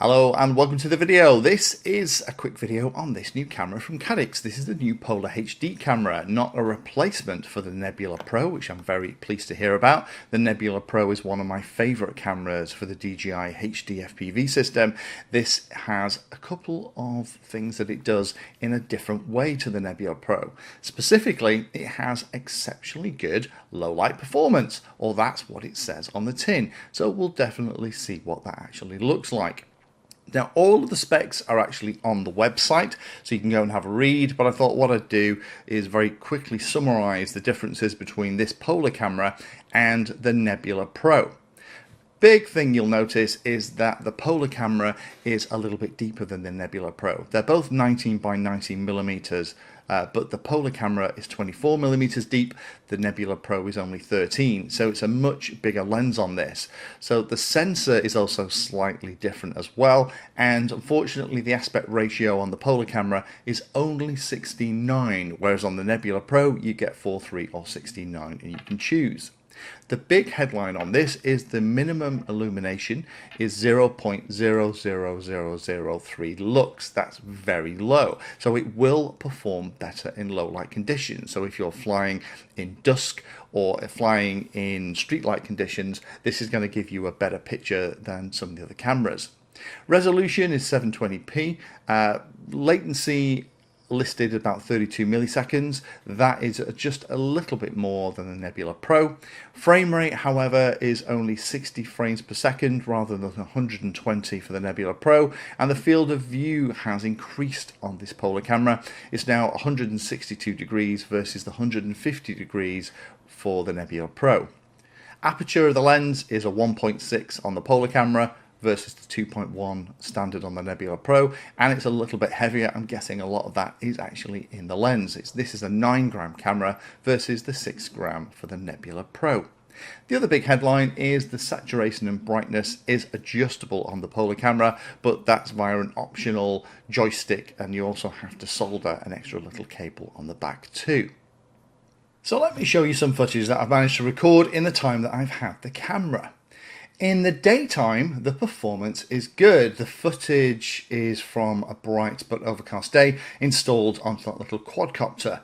Hello and welcome to the video. This is a quick video on this new camera from Caddx. This is the new Polar HD camera, not a replacement for the Nebula Pro, which I'm very pleased to hear about. The Nebula Pro is one of my favorite cameras for the DJI HD FPV system. This has a couple of things that it does in a different way to the Nebula Pro. Specifically, it has exceptionally good low light performance, or that's what it says on the tin. So we'll definitely see what that actually looks like. Now, all of the specs are actually on the website, so you can go and have a read, but I thought what I'd do is very quickly summarize the differences between this Polar camera and the Nebula Pro. Big thing you'll notice is that the Polar camera is a little bit deeper than the Nebula Pro. They're both 19 by 19 millimeters, but the Polar camera is 24 millimeters deep. The Nebula Pro is only 13, so it's a much bigger lens on this. So the sensor is also slightly different as well, and unfortunately the aspect ratio on the Polar camera is only 16:9, whereas on the Nebula Pro you get 4:3 or 16:9, and you can choose. The big headline on this is the minimum illumination is 0.00003 lux. That's very low. So it will perform better in low light conditions. So if you're flying in dusk or flying in street light conditions, this is going to give you a better picture than some of the other cameras. Resolution is 720p. Latency listed about 32 milliseconds. That is just a little bit more than the Nebula Pro. Frame rate, however, is only 60 frames per second rather than 120 for the Nebula Pro, and the field of view has increased on this Polar camera. It's now 162 degrees versus the 150 degrees for the Nebula Pro. Aperture of the lens is a 1.6 on the Polar camera versus the 2.1 standard on the Nebula Pro, and it's a little bit heavier. I'm guessing a lot of that is actually in the lens. This is a 9-gram camera versus the 6-gram for the Nebula Pro. The other big headline is the saturation and brightness is adjustable on the Polar camera, but that's via an optional joystick, and you also have to solder an extra little cable on the back too. So let me show you some footage that I've managed to record in the time that I've had the camera. In the daytime, the performance is good. The footage is from a bright but overcast day installed onto that little quadcopter.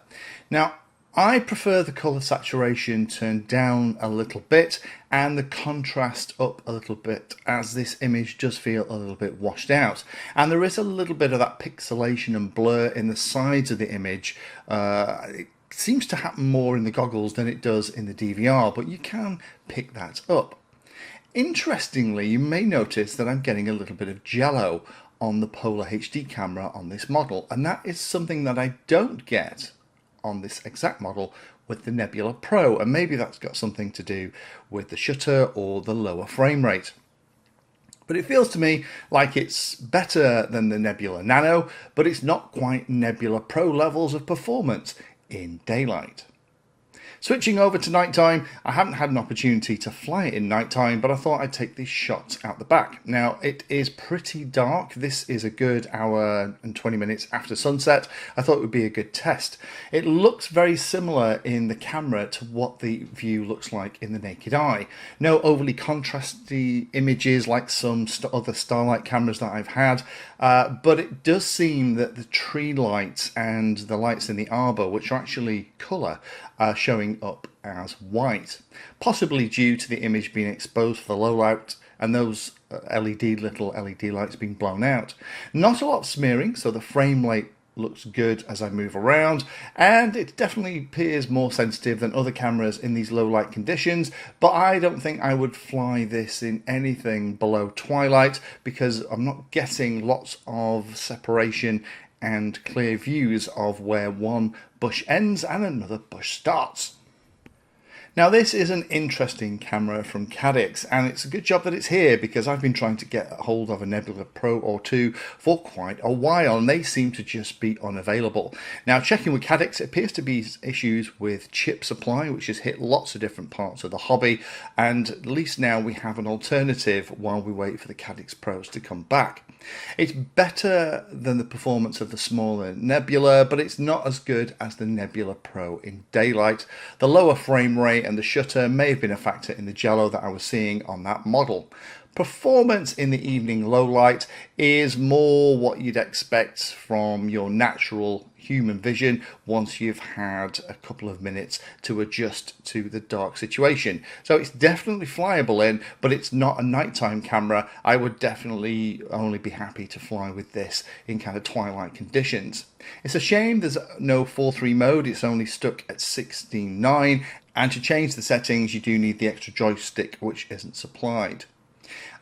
Now, I prefer the color saturation turned down a little bit and the contrast up a little bit, as this image does feel a little bit washed out. And there is a little bit of that pixelation and blur in the sides of the image. It seems to happen more in the goggles than it does in the DVR, but you can pick that up. Interestingly, you may notice that I'm getting a little bit of jello on the Polar HD camera on this model, and that is something that I don't get on this exact model with the Nebula Pro, and maybe that's got something to do with the shutter or the lower frame rate. But it feels to me like it's better than the Nebula Nano, but it's not quite Nebula Pro levels of performance in daylight. Switching over to nighttime, I haven't had an opportunity to fly it in nighttime, but I thought I'd take these shots out the back. Now, it is pretty dark. This is a good hour and 20 minutes after sunset. I thought it would be a good test. It looks very similar in the camera to what the view looks like in the naked eye. No overly contrasty images like some other Starlight cameras that I've had, but it does seem that the tree lights and the lights in the arbor, which are actually colour, are showing up as white, possibly due to the image being exposed for the low light and those little LED lights being blown out. Not a lot of smearing, so the frame rate looks good as I move around, and it definitely appears more sensitive than other cameras in these low light conditions, but I don't think I would fly this in anything below twilight because I'm not getting lots of separation and clear views of where one bush ends and another bush starts. Now, this is an interesting camera from Caddx, and it's a good job that it's here because I've been trying to get a hold of a Nebula Pro or two for quite a while, and they seem to just be unavailable. Now, checking with Caddx, it appears to be issues with chip supply, which has hit lots of different parts of the hobby, and at least now we have an alternative while we wait for the Caddx Pros to come back. It's better than the performance of the smaller Nebula, but it's not as good as the Nebula Pro in daylight. The lower frame rate high, and the shutter may have been a factor in the jello that I was seeing on that model. Performance in the evening low light is more what you'd expect from your natural human vision once you've had a couple of minutes to adjust to the dark situation. So it's definitely flyable in, but it's not a nighttime camera. I would definitely only be happy to fly with this in kind of twilight conditions. It's a shame there's no 4:3 mode, it's only stuck at 16:9, and to change the settings you do need the extra joystick, which isn't supplied.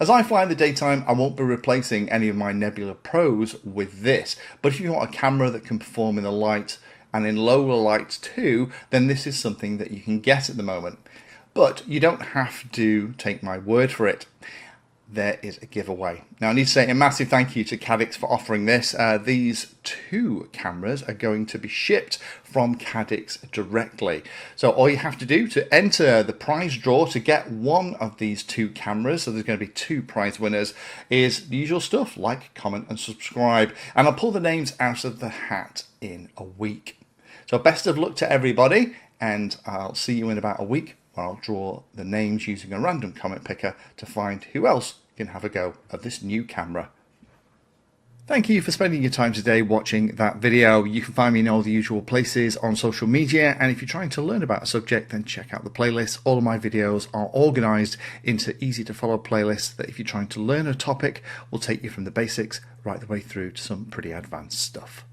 As I fly in the daytime, I won't be replacing any of my Nebula Pros with this, but if you want a camera that can perform in the light and in lower lights too, then this is something that you can get at the moment. But you don't have to take my word for it. There is a giveaway. Now I need to say a massive thank you to Caddx for offering this. These two cameras are going to be shipped from Caddx directly. So all you have to do to enter the prize draw to get one of these two cameras, so there's going to be two prize winners, is the usual stuff: like, comment and subscribe. And I'll pull the names out of the hat in a week. So best of luck to everybody, and I'll see you in about a week. I'll draw the names using a random comment picker to find who else can have a go at this new camera. Thank you for spending your time today watching that video. You can find me in all the usual places on social media, and if you're trying to learn about a subject, then check out the playlist. All of my videos are organized into easy to follow playlists that, if you're trying to learn a topic, will take you from the basics right the way through to some pretty advanced stuff.